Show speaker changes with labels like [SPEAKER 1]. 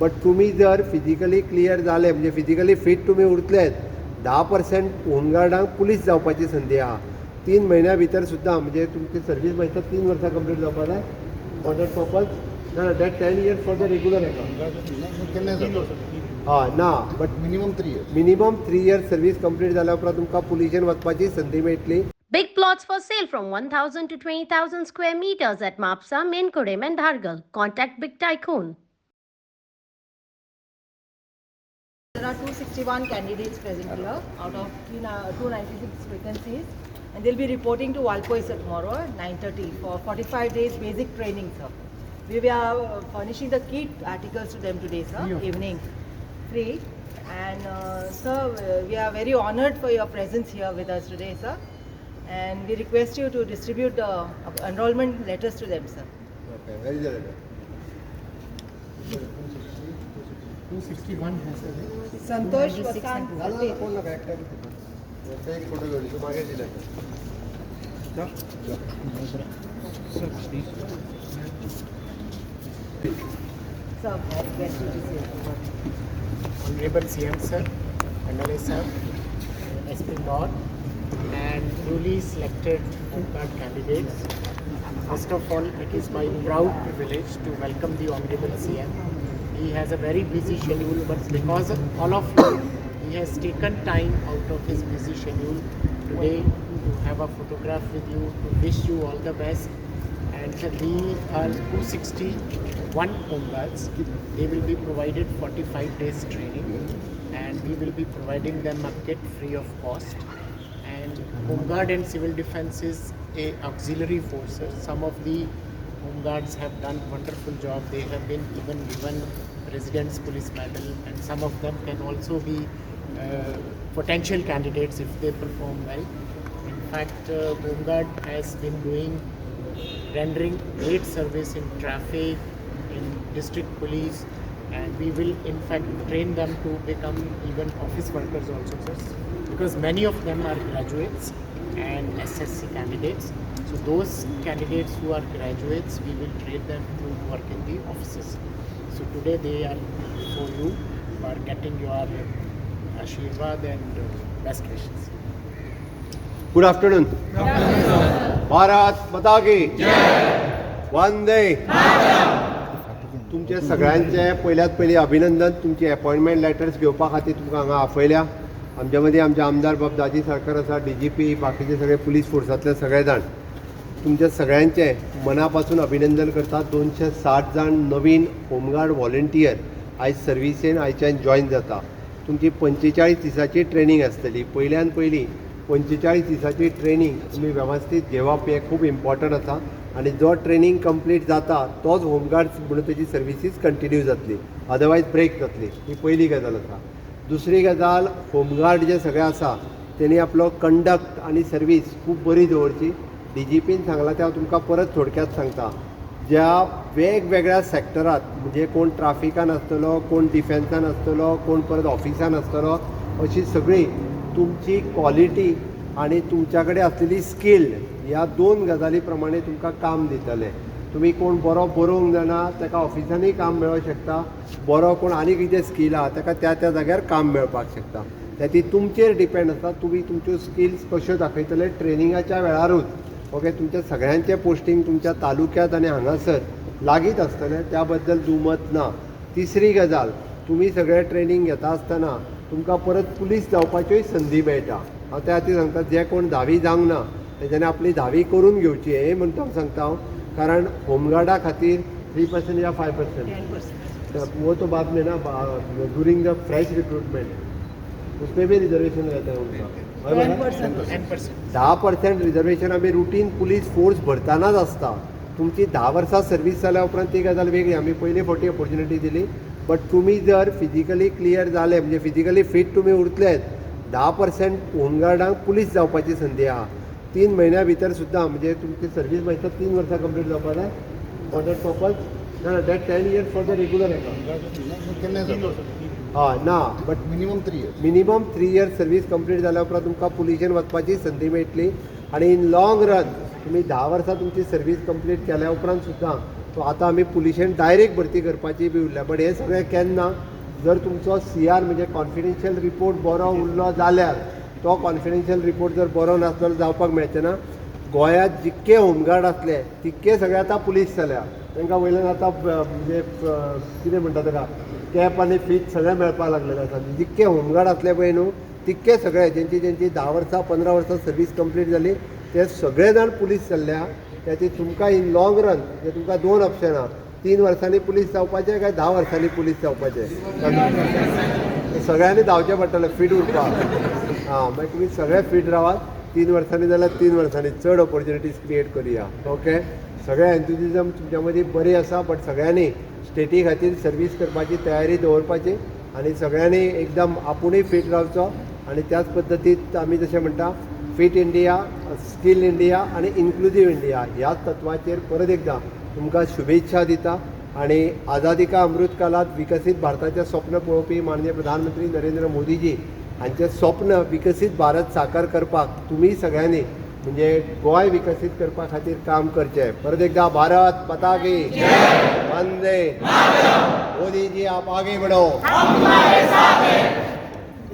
[SPEAKER 1] But तुम्ही जर physically clear झाले म्हणजे फिजिकली फिट तुम्ही उरलेत 10% होमगार्डांक पुलीस जावपाची संधी आहा 3 महिन्या भितर सुद्दां म्हणजे तुमची सर्वीस मागीर 3 वर्सां कंप्लीट जावपाक जाय फॉर दॅट पर्पज ना that 10 years for the regular हय ना but minimum 3 years service complete जाल्या उपरांत तुमकां पुलिशेन वचपाची संधी मेळटली.
[SPEAKER 2] Big plots for sale from 1,000 to 20,000 square meters at Mapsa, Menkodem and Dhargal. Contact Big Tycoon.
[SPEAKER 3] There are 261 candidates present here out of 296 vacancies, and they'll be reporting to Walpoi sir tomorrow at 9:30 for 45 days basic training, sir. We are furnishing the kit articles to them today, sir, evening, free. And sir, we are very honored for your presence here with us today, sir. And we request you to distribute the enrollment letters to them, sir.
[SPEAKER 1] Okay, where is the letter?
[SPEAKER 4] 261 has a
[SPEAKER 3] Santosh Vasant.
[SPEAKER 1] Phone नका एक photo घेऊन तू मागे दिला
[SPEAKER 3] Sir, I request you to say.
[SPEAKER 4] Honorable CM sir, MLA sir, SP North, and newly selected homeguard candidates. First of all, it is my proud privilege to welcome the Honorable CM. He has a very busy schedule, but because of all of you, he has taken time out of his busy schedule today to have a photograph with you, to wish you all the best. And we are 261 homeguards. They will be provided 45 days training, and we will be providing them a kit free of cost. And Homeguard and Civil Defense is a auxiliary force. Some of the Homeguards have done wonderful job. They have been even given President's Police Medal, and some of them can also be potential candidates if they perform well. In fact, Homeguard has been rendering great service in traffic, in district police, and we will in fact train them to become even office workers also, sir, because many of them are graduates and SSC candidates. So those candidates who are graduates, we will train them to work in the offices. So today they are for you for getting your Ashirwad and best wishes.
[SPEAKER 1] Good afternoon. Bharat माता की वंदे. तुमचे सगळ्यांचे पयल्यात पयली अभिनंदन. तुमची appointment letters घेवपा खातीर तुमकां हांगा आपयल्या. आमच्या मदीं आमचे आमदार बाब दाजी सरकार आसा, DGP, बाकीचे सगळे पुलीस फोर्सांतले सगळे जाण. तुमच्या सगळ्यांचे मनापासून अभिनंदन करता. 260 जाण नवीन होमगार्ड व्हॉलंटियर आयज सर्विसेन आयच्यान जॉयन जाता. तुमची 45 दिसाची ट्रेनिंग आसतली. पयल्यान पयली 45 दिसाची ट्रेनिंग तुमी वेवस्थीत घेवप हें खूब इम्पॉर्टंट आसा. आनी जो ट्रेनिंग कंप्लीट जाता तोच होमगार्ड म्हणून तेजी सर्विसीस कंटिन्यू जातली, अदरवायज ब्रेक जातली. ही पयली गजाल आसा. दुसरी गजाल, होमगार्ड जे सगळे आसा तेणी आपलो कंडक्ट आनी सर्वीस खूब बरी दवरची. DGPन सांगलां तें हांव तुमकां परत थोडक्यात सांगता. ज्या वेगवेगळ्या सॅक्टरांत म्हणजे कोण ट्राफिकान आसतलो, कोण डिफेन्सान आसतलो, कोण परत ऑफिसान आसतलो, अशी सगळी तुमची क्वॉलिटी आनी तुमच्या कडेन आसलेली स्कील ह्या 2 गजाली प्रमाणे तुमकां काम दितले. तुमी कोण बरो बरोवंक जाणा ताका ऑफिसानूय काम मेळोंक शकता. बरो कोण आनी कितें स्कील आहा ताका त्या जाग्यार काम मेळपाक शकता. ती तुमचेर डिपेंड आसता. तुमी तुमच्यो स्किल्स कश्यो दाखयतले ट्रेनिंगाच्या वेळारूच. ओके, तुमच्या सगळ्यांचें पोस्टींग तुमच्या तालुक्यात आनी हांगासर लागीत आसतलें, त्या बद्दल दुमत ना. तिसरी गजाल, तुमी सगळें ट्रेनिंग घेता आसतना तुमकां परत पुलीस जावपाच्योय संदी मेळटा. हांव त्या खातीर सांगता, जे कोण 10वी जावंक ना तेच्यानी आपली 10वी करून घेवची. हें म्हणून हांव सांगता हांव, कारण होमगार्डा खातीर 3% या 5%?
[SPEAKER 3] 10%.
[SPEAKER 1] वो तो बाद में ना ड्यूरिंग द फ्रेश रिक्रूटमेंट उसमें भी रिजर्वेशन रहता है उनका.
[SPEAKER 3] 10%.
[SPEAKER 1] 10% रिजर्वेशन आम्ही रुटीन पुलीस फोर्स भरतानाच आसता. तुमची 10 वर्सां सर्वीस जाल्या उपरांत ती गजाल वेगळी. आमी पयले फावटी ऑपॉर्च्युनिटी दिली. बट तुम्ही जर फिजिकली क्लियर झाले म्हणजे फिजिकली फिट तुम्ही उरलेत 10% होमगार्डांक पुलीस जावपाची संधी आहा 3 महिन्या भितर सुद्दां. म्हणजे तुमची सर्वीस मागीर 3 वर्सां कंप्लीट जावपाक जाय फॉर दॅट पर्पज ना that 10 years for the regular हय ना but minimum 3 years service complete जाल्या उपरांत तुमकां पुलिशेन वचपाची संधी मेळटली. आनी इन लाँग रन तुम्ही 10 वर्सां तुमची सर्वीस कंप्लीट केल्या उपरांत सुद्दां तो आतां आमी पुलिशेन डायरेक्ट भरती करपाची बी उरल्या. बट हे सगळें केन्ना जर तुमचो CR म्हणजे कॉन्फिडेन्शियल रिपोर्ट बरो उरलो जाल्यार तो कॉन्फिडेन्शियल रिपोर्ट जर बरो नासलो जावपाक मेळचे ना. गोंयांत जितके होमगार्ड असले तितके सगळे आतां पुलीस जाल्या. तांकां वयल्यान आतां म्हणजे कितें म्हणटा ताका कॅप आनी फीट सगळें मेळपाक लागलेलें आसा. जितके होमगार्ड असले पळय न्हू तितके सगळे जेंची 10 वर्सां 15 वर्सां सर्वीस कंप्लीट जाली ते सगळे जाण पुलीस जाल्ल्या. त्याची तुमकां इन लॉंग रन तुमकां 2 ऑप्शन आहा. 3 वर्सांनी पुलीस जावपाचें काय 10 वर्सांनी पुलीस जावपाचें. सगळ्यांनी धांवचें पडटलें फीट उरपाक. मागीर तुमी सगळे फीट रावात. 3 वर्सांनी जाल्यार 3 वर्सांनी चड ऑपॉर्च्युनिटीज क्रिएट करुया. ओके. सगळे एन्थुजिजम तुमच्या मदीं बरी आसा. बट सगळ्यांनी स्टेटी खातीर सर्वीस करपाची तयारी दवरपाची आनी सगळ्यांनी एकदम आपुणूय फीट रावचो. आनी त्याच पद्दतीन आमी जशें म्हणटा फीट इंडिया, स्कील इंडिया आनी इन्क्लुजीव इंडिया ह्याच तत्वाचेर परत एकदां तुमकां शुभेच्छा दिता. आनी आझादी का अमृत काळात विकसीत भारताचें स्वप्न पळोवपी माननीय प्रधानमंत्री नरेंद्र मोदीजी हांचें स्वप्न विकसीत भारत साकार करपाक तुमी सगळ्यांनी म्हणजे गोंय विकसीत करपा खातीर काम करचें. परत एकदां भारत माता की वंदे मोदी जी आप आगे बढ़ो.